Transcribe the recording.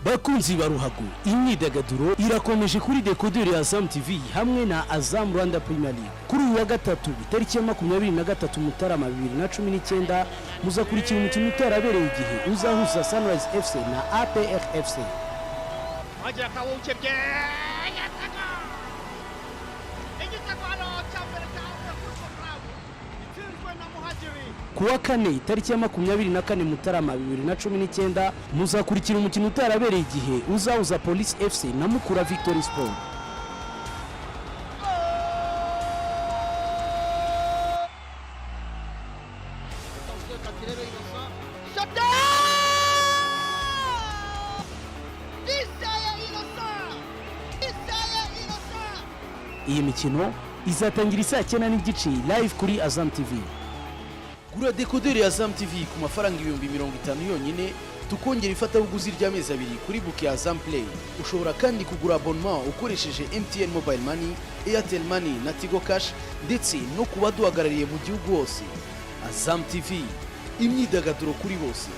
bakunzi baruhago imyidagaduro irakomeje kuri dekoderi ya Azam TV hamwe na Azam Rwanda Premier League kuri uyu wa gatatu itariki ya 23 Mutarama 2019 muzakurikira umukino utarabereye igihe uzahuza Sunrise FC na APR FC. Aja kawuchebye kuwa kane itariki ya 24 Mutarama 2019 muzakurikira umukino utarabereye igihe uzahuza Police FC na Mukura Victory Sport. Iyi mikino izatangira isaa 9 n'igice live kuri Azam TV. Gura dekoderi ya Azam TV ku mafaranga 50,000 yonyine tukongera ifatabuguzi ry'amezi 2 kuri buke ya Azam Play. Ushobora kandi kugura abonnement ukoresheje MTN Mobile Money, Airtel Money na Tigo Cash ndetse no kubaduhagarariye mu gihugu hose. Azam TV, imyidagaduro kuri bose.